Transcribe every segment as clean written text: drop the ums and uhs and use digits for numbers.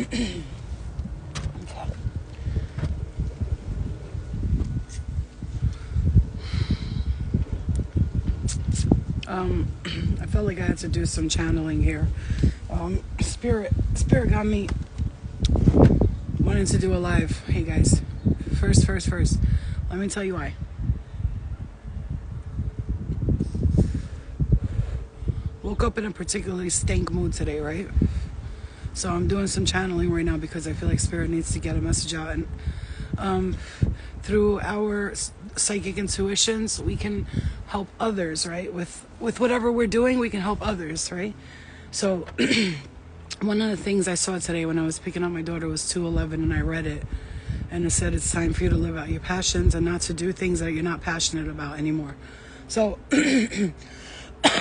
Okay. I felt like I had to do some channeling here. Spirit got me wanting to do a live. Hey guys, first. Let me tell you why. Woke up in a particularly stank mood today, right? So I'm doing some channeling right now because I feel like Spirit needs to get a message out. And through our psychic intuitions, we can help others, right? With whatever we're doing, we can help others, right? So one of the things I saw today when I was picking up my daughter was 211, and I read it. And it said it's time for you to live out your passions and not to do things that you're not passionate about anymore. So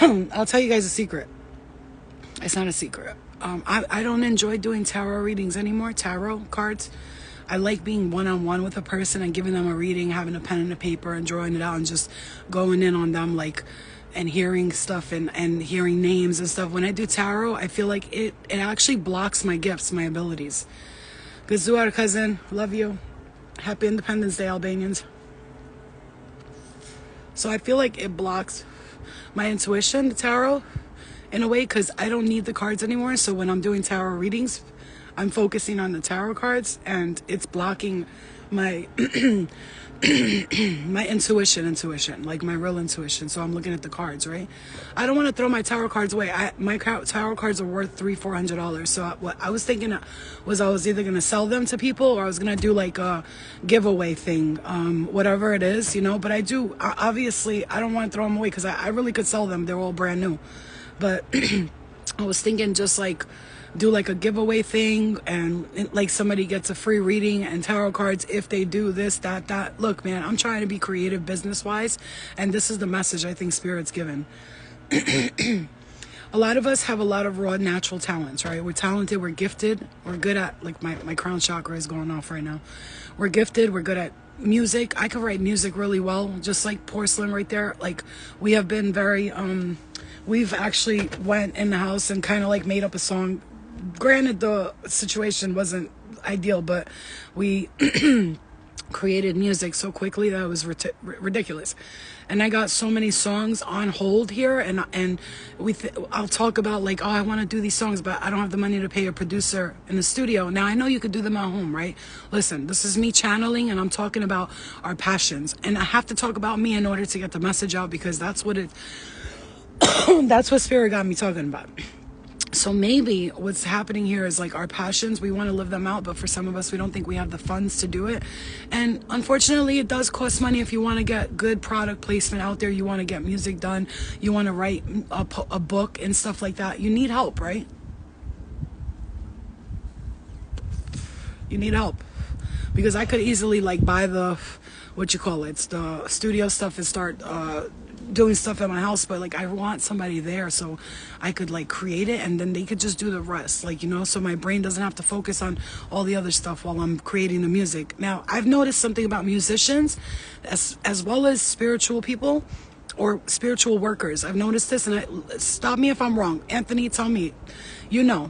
I'll tell you guys a secret. It's not a secret. I don't enjoy doing tarot readings anymore, tarot cards. I like being one-on-one with a person and giving them a reading, having a pen and a paper and drawing it out and just going in on them, like, and hearing stuff and hearing names and stuff. When I do tarot, I feel like it actually blocks my gifts, my abilities. Gazuar cousin, love you. Happy Independence Day, Albanians. So I feel like it blocks my intuition, the tarot, in a way, because I don't need the cards anymore. So when I'm doing tarot readings, I'm focusing on the tarot cards, and it's blocking my my intuition, like my real intuition. So I'm looking at the cards, right? I don't want to throw my tarot cards away. My tarot cards are worth $300-400. So what I was thinking was I was either going to sell them to people, or I was going to do like a giveaway thing, whatever it is, you know. But obviously I don't want to throw them away because I really could sell them. They're all brand new. But I was thinking just like do like a giveaway thing, and like somebody gets a free reading and tarot cards if they do this, that. Look, man, I'm trying to be creative business wise, and this is the message I think Spirit's given. A lot of us have a lot of raw natural talents, right? We're talented, we're gifted, we're good at, like my crown chakra is going off right now. We're gifted, we're good at music. I could write music really well, just like Porcelain right there. Like, we have been very we've actually went in the house and kind of like made up a song. Granted, the situation wasn't ideal, but we created music so quickly that it was ridiculous. And I got so many songs on hold here, and I'll talk about like, oh, I want to do these songs, but I don't have the money to pay a producer in the studio. Now I know you could do them at home, right? Listen, this is me channeling, and I'm talking about our passions, and I have to talk about me in order to get the message out, because that's what that's what Spirit got me talking about. So maybe what's happening here is like our passions, we want to live them out, but for some of us, we don't think we have the funds to do it. And unfortunately, it does cost money if you want to get good product placement out there, you want to get music done, you want to write a book and stuff like that. You need help, right? You need help. Because I could easily like buy the studio stuff and start doing stuff at my house, but like I want somebody there so I could like create it, and then they could just do the rest, like, you know, so my brain doesn't have to focus on all the other stuff while I'm creating the music. Now, I've noticed something about musicians as well as spiritual people or spiritual workers. I've noticed this, and stop me if I'm wrong. Anthony, tell me, you know,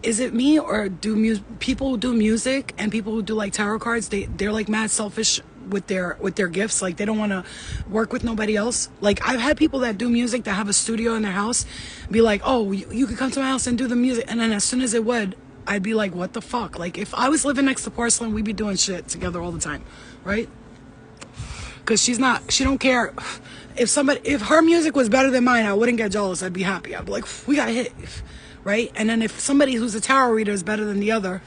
is it me, or do people who do music and people who do like tarot cards, they're like mad selfish with their gifts? Like, they don't want to work with nobody else. Like, I've had people that do music that have a studio in their house be like, oh, you could come to my house and do the music, and then as soon as it would, I'd be like, what the fuck? Like, if I was living next to Porcelain, we'd be doing shit together all the time, right? Because she don't care. If her music was better than mine, I wouldn't get jealous. I'd be happy. I'd be like, we got hit, right? And then if somebody who's a tarot reader is better than the other,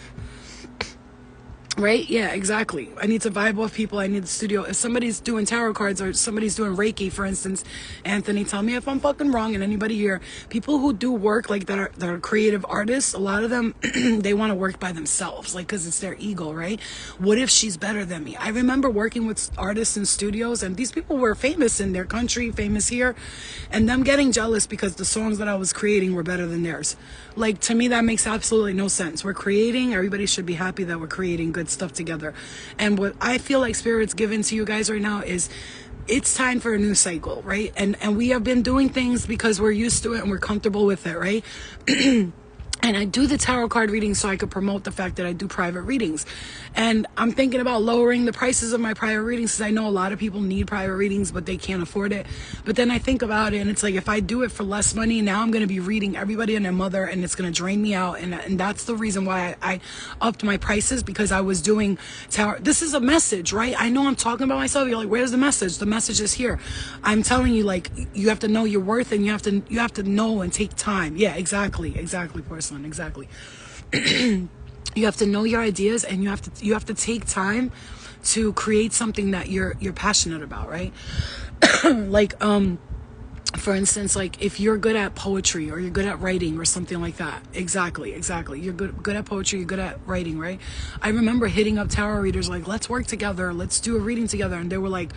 right? Yeah, exactly. I need to vibe with people. I need the studio. If somebody's doing tarot cards or somebody's doing Reiki, for instance, Anthony, tell me if I'm fucking wrong, and anybody here, people who do work like that are creative artists, a lot of them, they want to work by themselves, like, because it's their ego, right? What if she's better than me? I remember working with artists in studios, and these people were famous in their country, famous here, and them getting jealous because the songs that I was creating were better than theirs. Like, to me, that makes absolutely no sense. We're creating, everybody should be happy that we're creating good stuff together. And what I feel like Spirit's given to you guys right now is it's time for a new cycle, right? And we have been doing things because we're used to it and we're comfortable with it, right? And I do the tarot card readings so I could promote the fact that I do private readings. And I'm thinking about lowering the prices of my private readings because I know a lot of people need private readings, but they can't afford it. But then I think about it and it's like, if I do it for less money, now I'm going to be reading everybody and their mother and it's going to drain me out. And that's the reason why I upped my prices, because I was doing tarot. This is a message, right? I know I'm talking about myself. You're like, where's the message? The message is here. I'm telling you, like, you have to know your worth and you have to know and take time. Yeah, exactly, Porcelain. Exactly. You have to know your ideas and you have to take time to create something that you're passionate about, right? Like for instance, like if you're good at poetry or you're good at writing or something like that. Exactly. You're good at poetry, you're good at writing, right? I remember hitting up tarot readers like, let's work together, let's do a reading together, and they were like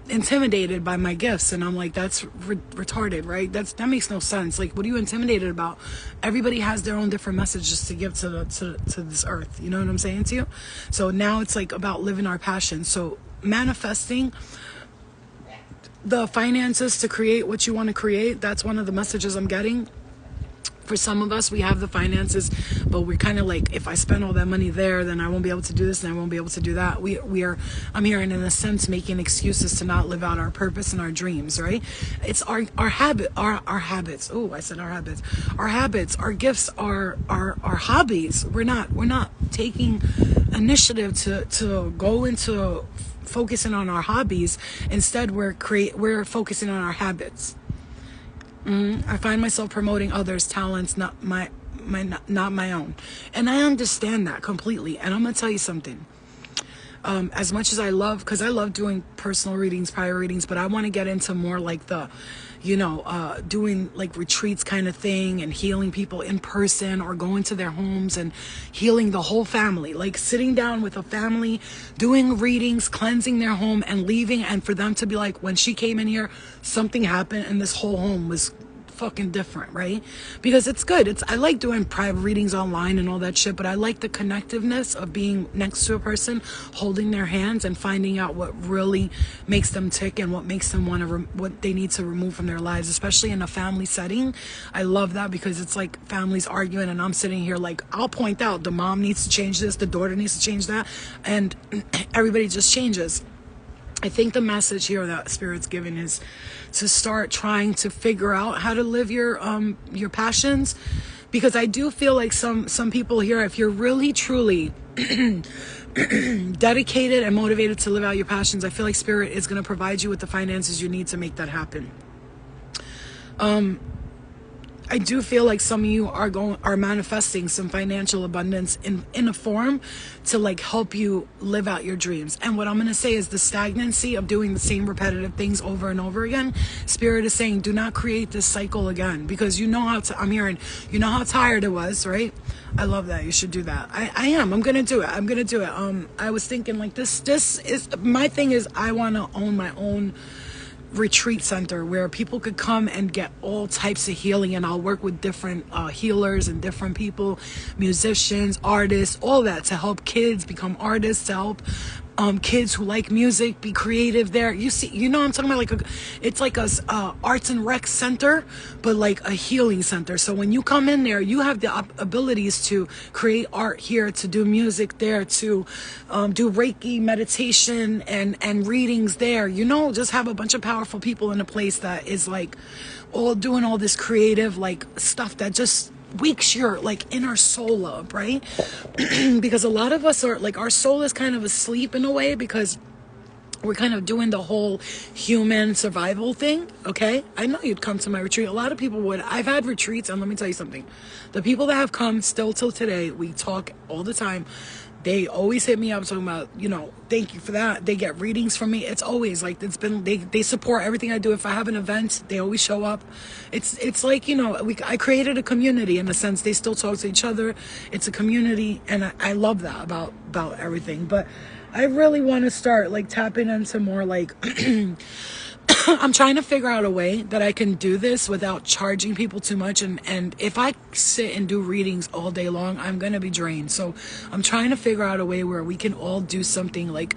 intimidated by my gifts, and I'm like, that's retarded, right? That makes no sense. Like, what are you intimidated about? Everybody has their own different messages to give to this earth. You know what I'm saying to you? So now it's like about living our passion. So manifesting the finances to create what you want to create, that's one of the messages I'm getting. For some of us, we have the finances, but we're kind of like, if I spend all that money there, then I won't be able to do this and I won't be able to do that. I'm here in a sense making excuses to not live out our purpose and our dreams, right? It's our habits. Oh, I said our habits. Our habits, our gifts, our hobbies. We're not taking initiative to go into focusing on our hobbies. Instead, we're focusing on our habits. I find myself promoting others' talents, not my own. And I understand that completely. And I'm going to tell you something. As much as because I love doing personal readings, private readings, but I want to get into more like the, doing like retreats kind of thing and healing people in person or going to their homes and healing the whole family, like sitting down with a family, doing readings, cleansing their home and leaving. And for them to be like, when she came in here, something happened and this whole home was fucking different, right? Because it's good. I like doing private readings online and all that shit, but I like the connectiveness of being next to a person, holding their hands and finding out what really makes them tick and what makes them want to what they need to remove from their lives, especially in a family setting. I love that because it's like families arguing and I'm sitting here like, I'll point out the mom needs to change this, the daughter needs to change that, and everybody just changes. I think the message here that Spirit's giving is to start trying to figure out how to live your passions, because I do feel like some people here, if you're really truly dedicated and motivated to live out your passions, I feel like Spirit is going to provide you with the finances you need to make that happen. I do feel like some of you are manifesting some financial abundance in a form to like help you live out your dreams. And what I'm going to say is the stagnancy of doing the same repetitive things over and over again. Spirit is saying, do not create this cycle again, because you know how tired it was, right? I love that. You should do that. I'm going to do it. I was thinking like this is my thing is I want to own my own retreat center where people could come and get all types of healing, and I'll work with different healers and different people, musicians, artists, all that, to help kids become artists, to help kids who like music be creative there. I'm talking about it's like a arts and rec center, but like a healing center. So when you come in there, you have the abilities to create art here, to do music there, to do Reiki meditation and readings there. Just have a bunch of powerful people in a place that is like all doing all this creative like stuff that just wakes your like inner soul up, right? Because a lot of us are like, our soul is kind of asleep in a way because we're kind of doing the whole human survival thing. Okay, I know you'd come to my retreat. A lot of people would. I've had retreats, and let me tell you something, the people that have come still till today, we talk all the time. They always hit me up talking about, thank you for that. They get readings from me. It's always like, they support everything I do. If I have an event, they always show up. It's like, I created a community in a sense. They still talk to each other. It's a community. And I love that about everything. But I really want to start like tapping into more like, I'm trying to figure out a way that I can do this without charging people too much. And if I sit and do readings all day long, I'm going to be drained. So I'm trying to figure out a way where we can all do something like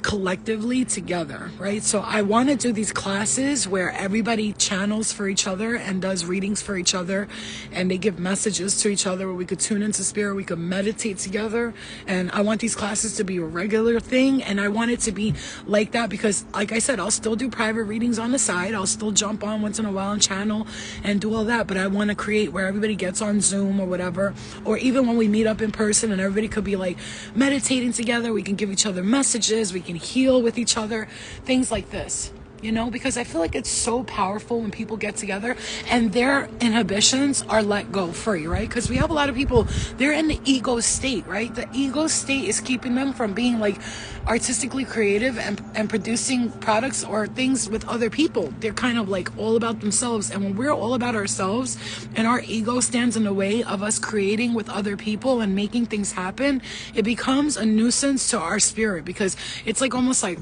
collectively together, right? So I want to do these classes where everybody channels for each other and does readings for each other, and they give messages to each other where we could tune into spirit, we could meditate together. And I want these classes to be a regular thing, and I want it to be like that because, like I said, I'll still do private readings on the side. I'll still jump on once in a while and channel and do all that, but I want to create where everybody gets on Zoom or whatever, or even when we meet up in person and everybody could be like meditating together, we can give each other messages, we can heal with each other, things like this, you know, because I feel like it's so powerful when people get together and their inhibitions are let go free, right? Because we have a lot of people, they're in the ego state, right? The ego state is keeping them from being like artistically creative and producing products or things with other people. They're kind of like all about themselves. And when we're all about ourselves and our ego stands in the way of us creating with other people and making things happen, it becomes a nuisance to our spirit, because it's like almost like,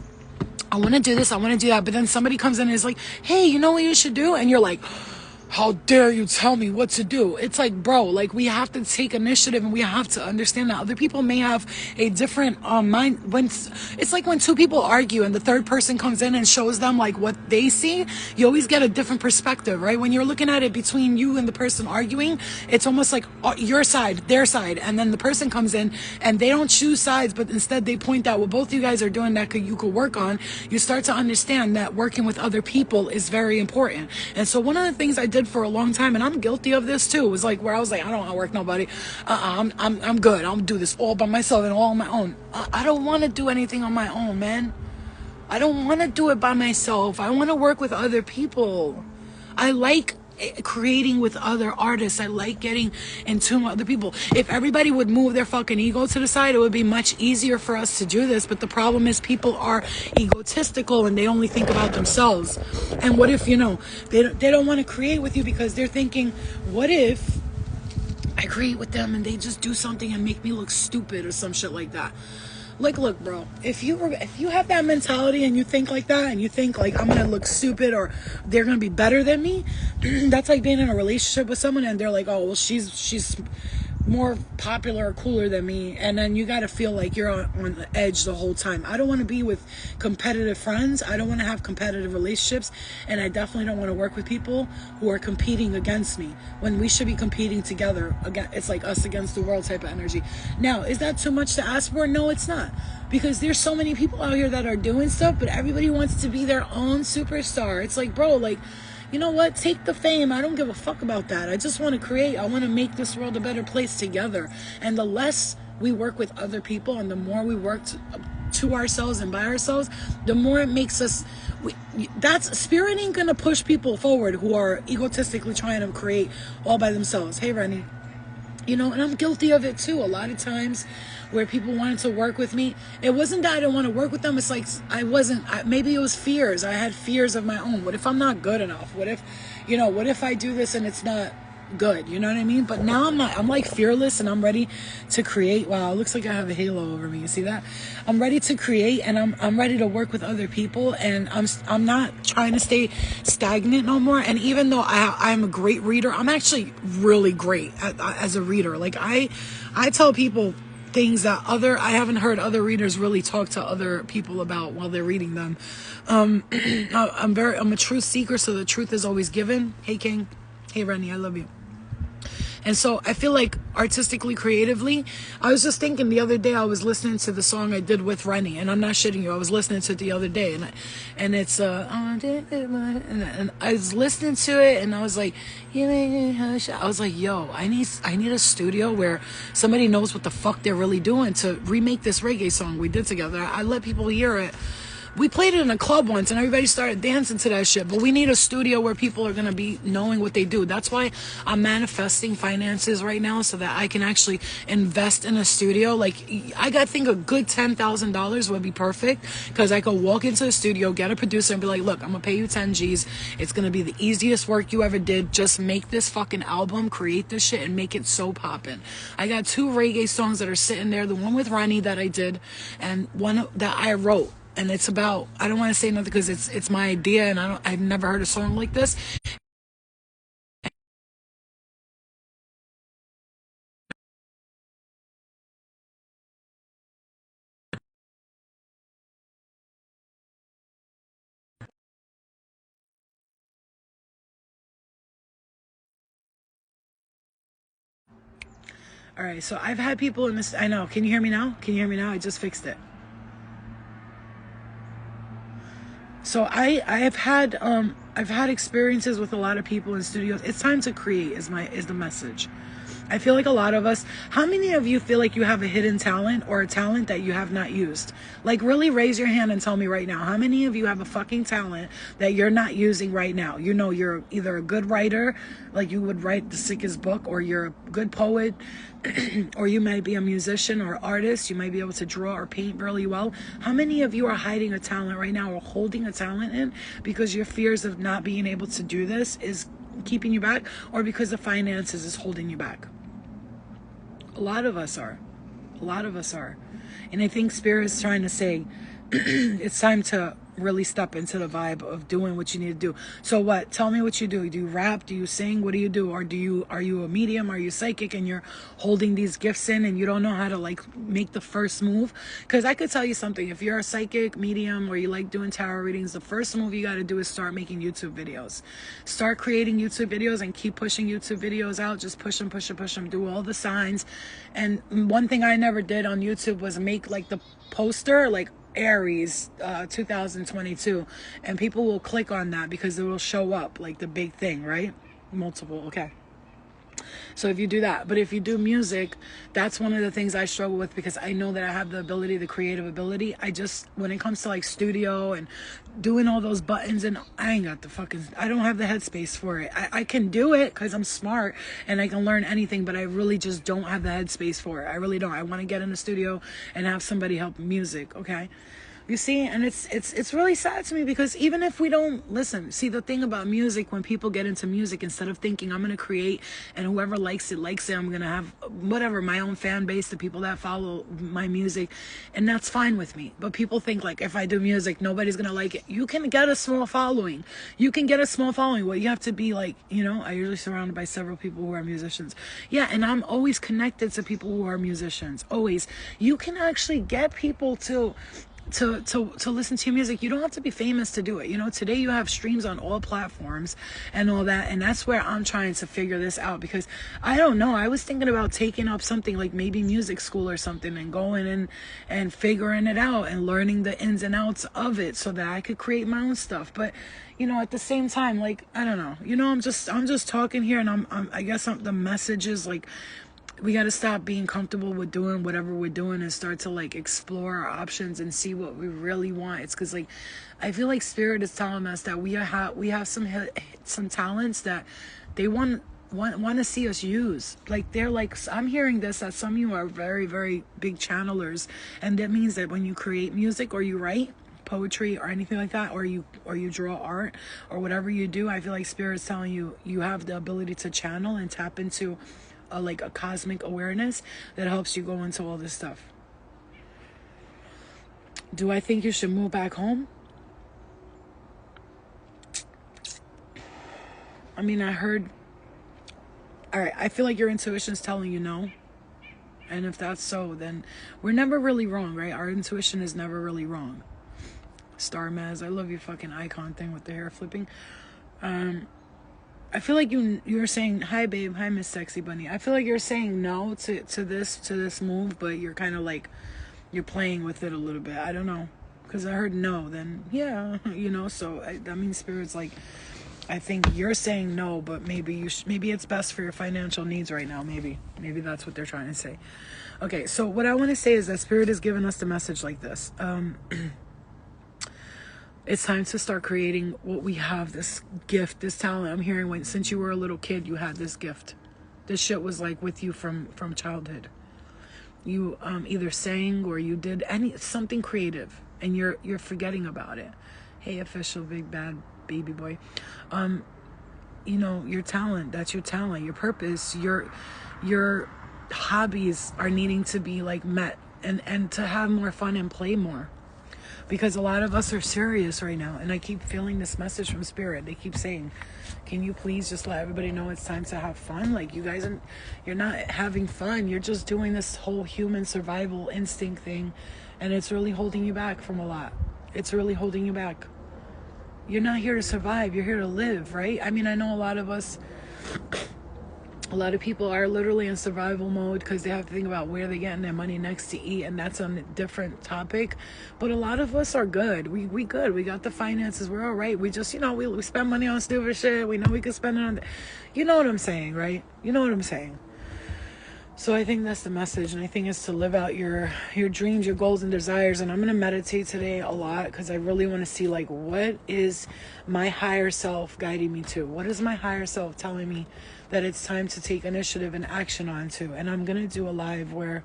I want to do this, I want to do that, but then somebody comes in and is like, hey, you know what you should do? And you're like, how dare you tell me what to do? It's like, bro, like we have to take initiative and we have to understand that other people may have a different mind. When it's like when two people argue and the third person comes in and shows them like what they see, you always get a different perspective, right? When you're looking at it between you and the person arguing, it's almost like your side, their side, and then the person comes in and they don't choose sides, but instead they point out what both you guys are doing that you could work on. You start to understand that working with other people is very important. And so one of the things I did for a long time, and I'm guilty of this too, was like where I was like, I don't want to work nobody. I'm good. I'll do this all by myself and all on my own. I don't want to do anything on my own, man. I don't want to do it by myself. I want to work with other people. I like creating with other artists. I like getting in tune with other people. If everybody would move their fucking ego to the side, it would be much easier for us to do this. But the problem is people are egotistical and they only think about themselves. And what if, you know, they don't want to create with you because they're thinking, what if I create with them and they just do something and make me look stupid or some shit like that? Like, look, bro, if you have that mentality and you think like that and you think like I'm gonna look stupid or they're gonna be better than me, that's like being in a relationship with someone and they're like, oh well, she's more popular or cooler than me, and then you got to feel like you're on the edge the whole time. I don't want to be with competitive friends. I don't want to have competitive relationships, and I definitely don't want to work with people who are competing against me when we should be competing together. Again, it's like us against the world type of energy. Now, is that too much to ask for? No, it's not, because there's so many people out here that are doing stuff, but everybody wants to be their own superstar. It's like, bro, like, you know what? Take the fame. I don't give a fuck about that. I just want to create. I want to make this world a better place together. And the less we work with other people and the more we work to ourselves and by ourselves, the more it makes us... That's... Spirit ain't going to push people forward who are egotistically trying to create all by themselves. Hey, Rennie. You know, and I'm guilty of it too. A lot of times where people wanted to work with me, it wasn't that I didn't want to work with them. It's like maybe it was fears. I had fears of my own. What if I'm not good enough? What if I do this and it's not good? You know what I mean? But now I'm not. I'm like fearless and I'm ready to create. Wow, it looks like I have a halo over me. You see that? I'm ready to create and I'm ready to work with other people, and I'm not trying to stay stagnant no more. And even though I'm a great reader, I'm actually really great as a reader. Like I tell people things that I haven't heard other readers really talk to other people about while they're reading them. I'm a truth seeker, so the truth is always given. Hey King. Hey Rennie, I love you. And so I feel like artistically, creatively, I was just thinking the other day, I was listening to the song I did with Rennie, and I'm not shitting you. I was listening to it the other day, and it's and I was listening to it, and I was like, yo, I need a studio where somebody knows what the fuck they're really doing to remake this reggae song we did together. I let people hear it. We played it in a club once and everybody started dancing to that shit. But we need a studio where people are going to be knowing what they do. That's why I'm manifesting finances right now so that I can actually invest in a studio. Like, I think a good $10,000 would be perfect, because I could walk into a studio, get a producer and be like, look, I'm going to pay you 10 G's. It's going to be the easiest work you ever did. Just make this fucking album, create this shit and make it so poppin'. I got 2 reggae songs that are sitting there. The one with Rennie that I did and one that I wrote. And it's about, I don't want to say nothing because it's my idea and I've never heard a song like this. All right, so I've had people in this. I know. Can you hear me now? Can you hear me now? I just fixed it. So I've had experiences with a lot of people in studios. It's time to create is the message. I feel like a lot of us, how many of you feel like you have a hidden talent or a talent that you have not used? Like, really raise your hand and tell me right now, how many of you have a fucking talent that you're not using right now? You know, you're either a good writer, like you would write the sickest book, or you're a good poet, or you might be a musician or artist. You might be able to draw or paint really well. How many of you are hiding a talent right now or holding a talent in because your fears of not being able to do this is keeping you back, or because the finances is holding you back? A lot of us are. A lot of us are. And I think Spirit is trying to say, it's time to really step into the vibe of doing what you need to do. So what? Tell me what you do. Do you rap? Do you sing? What do you do? Or are you a medium? Are you psychic and you're holding these gifts in and you don't know how to like make the first move? Because I could tell you something. If you're a psychic, medium, or you like doing tarot readings, the first move you got to do is start making YouTube videos. Start creating YouTube videos and keep pushing YouTube videos out. Just push them, push them, push them. Do all the signs. And one thing I never did on YouTube was make like the poster like Aries 2022, and people will click on that because it will show up like the big thing, right? Multiple. Okay. So if you do that, but if you do music, that's one of the things I struggle with, because I know that I have the ability, the creative ability. I just, when it comes to like studio and doing all those buttons, and I don't have the headspace for it. I can do it because I'm smart and I can learn anything, but I really just don't have the headspace for it. I really don't. I want to get in the studio and have somebody help music. Okay. You see, and it's really sad to me, because even if we don't listen, see, the thing about music, when people get into music, instead of thinking I'm going to create and whoever likes it, I'm going to have whatever, my own fan base, the people that follow my music, and that's fine with me. But people think like, if I do music, nobody's going to like it. You can get a small following. What you have to be like, I usually surrounded by several people who are musicians. Yeah, and I'm always connected to people who are musicians. Always. You can actually get people to listen to your music. You don't have to be famous to do it. Today you have streams on all platforms and all that, and that's where I'm trying to figure this out, because I don't know. I was thinking about taking up something like maybe music school or something, and going in and figuring it out and learning the ins and outs of it so that I could create my own stuff. But at the same time, like, I don't know. I'm just talking here, and I guess the message is like, we got to stop being comfortable with doing whatever we're doing and start to like explore our options and see what we really want. It's because like, I feel like Spirit is telling us that we have some talents that they want to see us use. Like, they're like, I'm hearing this, that some of you are very, very big channelers, and that means that when you create music or you write poetry or anything like that, or you draw art or whatever you do, I feel like Spirit's telling you have the ability to channel and tap into like a cosmic awareness that helps you go into all this stuff. Do I think you should move back home? I mean, all right, I feel like your intuition's telling you no. And if that's so, then we're never really wrong, right? Our intuition is never really wrong. Star Maz, I love your fucking icon thing with the hair flipping. I feel like you're saying, hi babe, hi Miss Sexy Bunny. I feel like you're saying no to this move, but you're kind of like, you're playing with it a little bit. I don't know, because I heard no, then yeah, so that means Spirit's like, I think you're saying no, but maybe it's best for your financial needs right now. Maybe that's what they're trying to say. Okay, so what I want to say is that Spirit is giving us the message like this. It's time to start creating what we have, this gift, this talent. I'm hearing since you were a little kid, you had this gift. This shit was like with you from childhood. You either sang or you did something creative, and you're forgetting about it. Hey, official big bad baby boy. Your talent, that's your talent, your purpose, your hobbies are needing to be like met, and to have more fun and play more. Because a lot of us are serious right now, and I keep feeling this message from Spirit. They keep saying, can you please just let everybody know it's time to have fun? Like, you guys, you're not having fun. You're just doing this whole human survival instinct thing, and it's really holding you back from a lot. It's really holding you back. You're not here to survive. You're here to live, right? I mean, I know a lot of us, A lot of people are literally in survival mode because they have to think about where they're getting their money next to eat, and that's a different topic. But a lot of us are good. We good. We got the finances. We're all right. We just, we spend money on stupid shit. We know we can spend it on, you know what I'm saying, right? You know what I'm saying. So I think that's the message, and I think it's to live out your dreams, your goals, and desires. And I'm going to meditate today a lot because I really want to see, like, what is my higher self guiding me to? What is my higher self telling me that it's time to take initiative and action onto? And I'm going to do a live where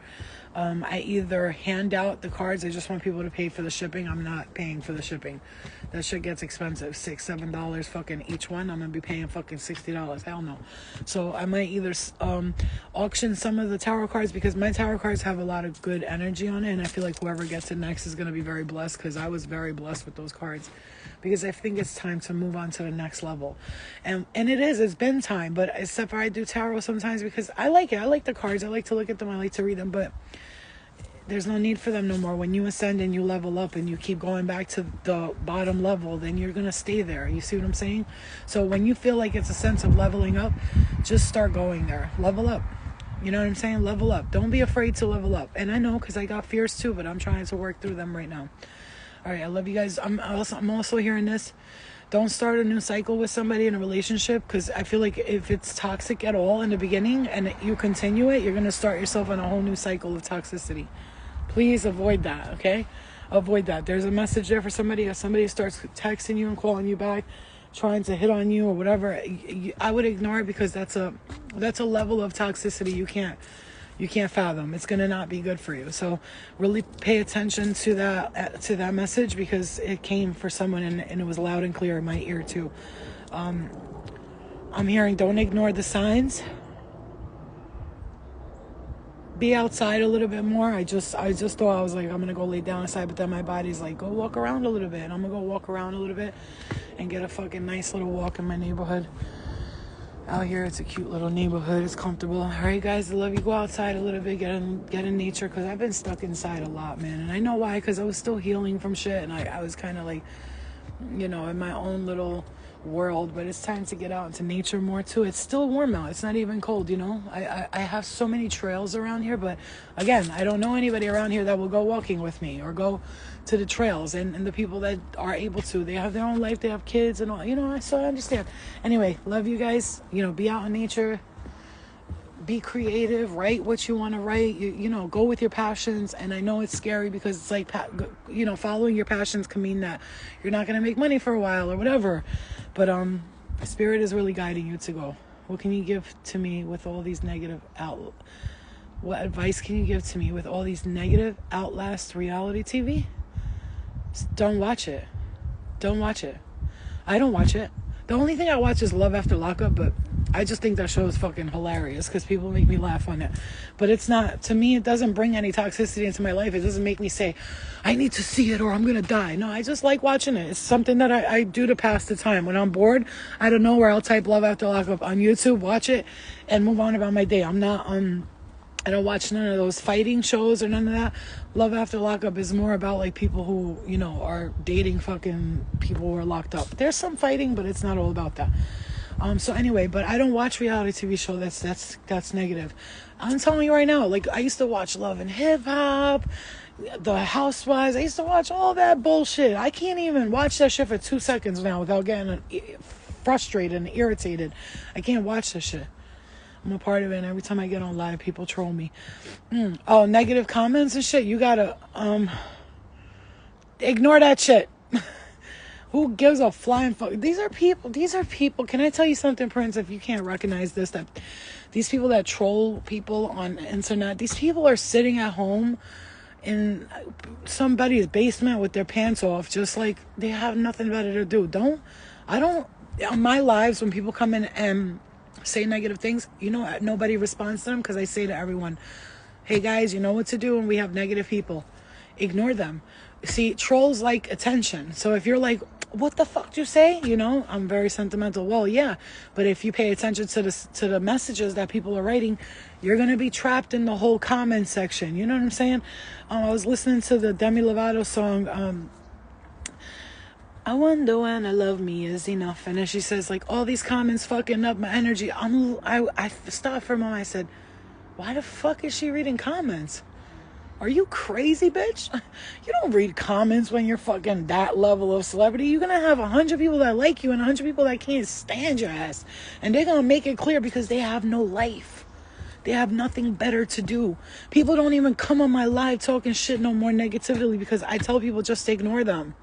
I either hand out the cards. I just want people to pay for the shipping. I'm not paying for the shipping. That shit gets expensive. $6-7 fucking each one. I'm going to be paying fucking $60. Hell no. So I might either auction some of the tarot cards, because my tarot cards have a lot of good energy on it. And I feel like whoever gets it next is going to be very blessed, because I was very blessed with those cards. Because I think it's time to move on to the next level. And it's been time. But except for I do tarot sometimes because I like it. I like the cards. I like to look at them. I like to read them. But there's no need for them no more. When you ascend and you level up and you keep going back to the bottom level, then you're going to stay there. You see what I'm saying? So when you feel like it's a sense of leveling up, just start going there. Level up. You know what I'm saying? Level up. Don't be afraid to level up. And I know, because I got fears too, but I'm trying to work through them right now. All right, I love you guys. I'm also hearing this. Don't start a new cycle with somebody in a relationship, because I feel like if it's toxic at all in the beginning and you continue it, you're going to start yourself on a whole new cycle of toxicity. Please avoid that, okay? Avoid that. There's a message there for somebody. If somebody starts texting you and calling you back, trying to hit on you or whatever, I would ignore it, because that's a level of toxicity you can't fathom. It's gonna not be good for you. So really pay attention to that message, because it came for someone and it was loud and clear in my ear too. I'm hearing, don't ignore the signs. Be outside a little bit more. I just thought, I was like, I'm gonna go lay down outside, but then my body's like, go walk around a little bit. And I'm gonna go walk around a little bit and get a fucking nice little walk in my neighborhood. Out here, it's a cute little neighborhood. It's comfortable. All right, guys, I love you. Go outside a little bit, get in nature, because I've been stuck inside a lot, man. And I know why, because I was still healing from shit, and I was kind of like, in my own little world. But it's time to get out into nature more too. It's still warm out. It's not even cold, I have so many trails around here, but again, I don't know anybody around here that will go walking with me or go to the trails. And the people that are able to, they have their own life, they have kids and all, so I understand. Anyway, love you guys. Be out in nature, be creative, write what you want to write, go with your passions. And I know it's scary, because it's like, following your passions can mean that you're not going to make money for a while or whatever. But Spirit is really guiding you to go. What can you give to me with all these negative what advice can you give to me with all these negative Outlast reality TV? Don't watch it. Don't watch it. I don't watch it. The only thing I watch is Love After Lockup, but I just think that show is fucking hilarious because people make me laugh on it. But it's not, to me, it doesn't bring any toxicity into my life. It doesn't make me say, I need to see it or I'm going to die. No, I just like watching it. It's something that I do to pass the time. When I'm bored, I don't know where I'll type Love After Lockup on YouTube, watch it, and move on about my day. I'm not, I don't watch none of those fighting shows or none of that. Love After Lockup is more about like people who, are dating fucking people who are locked up. There's some fighting, but it's not all about that. So anyway, but I don't watch reality TV show that's negative. I'm telling you right now, like I used to watch Love and Hip Hop, The Housewives. I used to watch all that bullshit. I can't even watch that shit for 2 seconds now without getting frustrated and irritated. I can't watch that shit. I'm a part of it, and every time I get on live, people troll me. Oh, negative comments and shit. You gotta ignore that shit. Who gives a flying fuck? These are people. Can I tell you something, Prince? If you can't recognize this, that these people that troll people on the internet, these people are sitting at home in somebody's basement with their pants off, just like they have nothing better to do. On my lives, when people come in and say negative things, nobody responds to them, because I say to everyone, hey guys, you know what to do when we have negative people. Ignore them. See, trolls like attention. So if you're like, what the fuck do you say? I'm very sentimental. Well, yeah, but if you pay attention to the messages that people are writing, you're going to be trapped in the whole comment section. You know what I'm saying? I was listening to the Demi Lovato song, I wonder when a love me is enough. And then she says, like, all these comments fucking up my energy. I stopped for a moment. I said, why the fuck is she reading comments? Are you crazy, bitch? You don't read comments when you're fucking that level of celebrity. You're going to have 100 people that like you and 100 people that can't stand your ass. And they're going to make it clear because they have no life. They have nothing better to do. People don't even come on my live talking shit no more negatively because I tell people just to ignore them.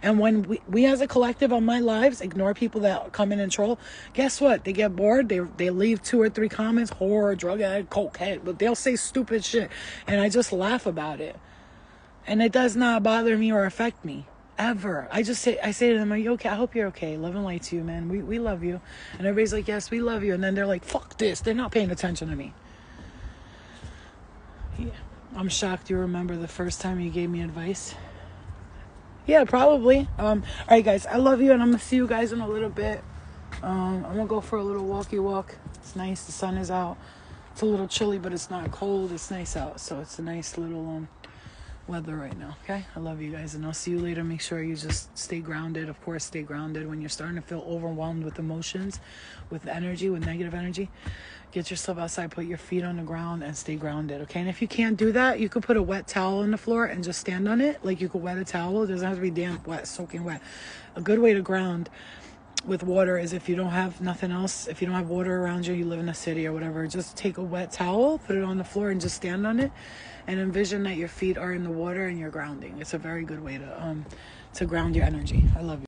And when we as a collective on my lives ignore people that come in and troll, guess what? They get bored. They leave 2 or 3 comments, whore, drug addict, cokehead, but they'll say stupid shit. And I just laugh about it. And it does not bother me or affect me. Ever. I say to them, are you okay? I hope you're okay. Love and light to you, man. We love you. And everybody's like, yes, we love you. And then they're like, fuck this. They're not paying attention to me. Yeah. I'm shocked you remember the first time you gave me advice. Yeah, probably. All right, guys, I love you, and I'm gonna see you guys in a little bit. I'm gonna go for a little walkie walk. It's nice. The sun is out. It's a little chilly, but it's not cold. It's nice out, so it's a nice little weather right now. Okay, I love you guys, and I'll see you later. Make sure you just stay grounded. Of course, stay grounded when you're starting to feel overwhelmed with emotions, with energy, with negative energy. Get yourself outside, put your feet on the ground, and stay grounded, okay? And if you can't do that, you could put a wet towel on the floor and just stand on it. Like, you could wet a towel. It doesn't have to be damp, wet, soaking wet. A good way to ground with water is if you don't have nothing else, if you don't have water around you, you live in a city or whatever, just take a wet towel, put it on the floor, and just stand on it, and envision that your feet are in the water and you're grounding. It's a very good way to ground your energy. I love you.